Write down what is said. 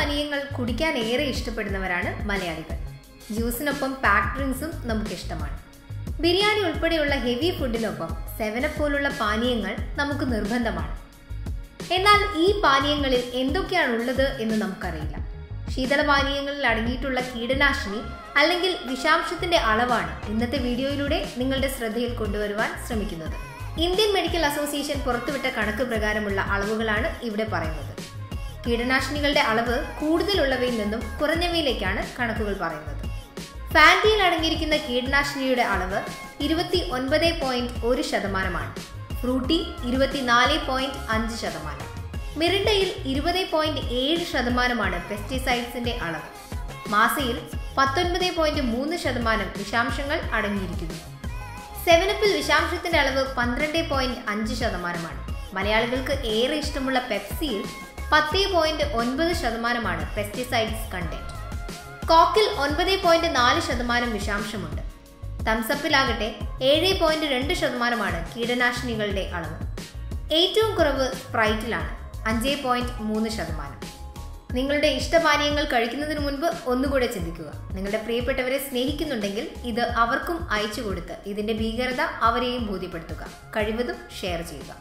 പാനീയങ്ങൾ കുടിക്കാൻ ഏറെ ഇഷ്ടപ്പെടുന്നവരാണ് മലയാളികൾ. ജ്യൂസിനൊപ്പം പാക്ക് ഡ്രിങ്ക്സും നമുക്ക് ഇഷ്ടമാണ്. ബിരിയാണി ഉൾപ്പെടെയുള്ള ഹെവി ഫുഡിനൊപ്പം 7 അപ്പ് പോലുള്ള പാനീയങ്ങൾ നമുക്ക് നിർബന്ധമാണ്. എന്നാൽ ഈ പാനീയങ്ങളിൽ എന്തൊക്കെയാണ് ഉള്ളത് എന്ന് നമുക്കറിയില്ല. ശീതളപാനീയങ്ങളിൽ അടങ്ങിയിട്ടുള്ള കീടനാശിനി അല്ലെങ്കിൽ വിഷാംശത്തിന്റെ അളവാണ് ഇന്നത്തെ വീഡിയോയിലൂടെ നിങ്ങളുടെ ശ്രദ്ധയിൽ കൊണ്ടുവരുവാൻ ശ്രമിക്കുന്നത്. ഇന്ത്യൻ മെഡിക്കൽ അസോസിയേഷൻ പുറത്തുവിട്ട കണക്ക് പ്രകാരമുള്ള അളവുകളാണ് ഇവിടെ പറയുന്നത്. കീടനാശിനികളുടെ അളവ് കൂടുതലുള്ളവയിൽ നിന്നും കുറഞ്ഞവയിലേക്കാണ് കണക്കുകൾ പറയുന്നത്. ഫാന്റയിൽ അടങ്ങിയിരിക്കുന്ന കീടനാശിനിയുടെ അളവ് 29.1%, ഫ്രൂട്ടി 24.5%, മിറിൻഡയിൽ 20.7% പെസ്റ്റിസൈഡ്സിന്റെ അളവ്, മാസയിൽ 19.3% വിഷാംശങ്ങൾ അടങ്ങിയിരിക്കുന്നു. 7 അപ്പിൽ വിഷാംശത്തിന്റെ അളവ് 12.5%. മലയാളികൾക്ക് ഏറെ ഇഷ്ടമുള്ള പെപ്സിയിൽ 10.9% പെസ്റ്റിസൈഡ്സ് കണ്ടന്റ്. കോക്കിൽ 9.4% വിഷാംശമുണ്ട്. തംസപ്പിലാകട്ടെ 7.2% കീടനാശിനികളുടെ അളവ്. ഏറ്റവും കുറവ് സ്പ്രൈറ്റിലാണ് 5.3%. നിങ്ങളുടെ ഇഷ്ടപാനീയങ്ങൾ കഴിക്കുന്നതിന് മുൻപ് ഒന്നുകൂടെ ചിന്തിക്കുക. നിങ്ങളുടെ പ്രിയപ്പെട്ടവരെ സ്നേഹിക്കുന്നുണ്ടെങ്കിൽ ഇത് അവർക്കും അയച്ചു കൊടുത്ത് ഇതിന്റെ ഭീകരത അവരെയും ബോധ്യപ്പെടുത്തുക. കഴിവതും ഷെയർ ചെയ്യുക.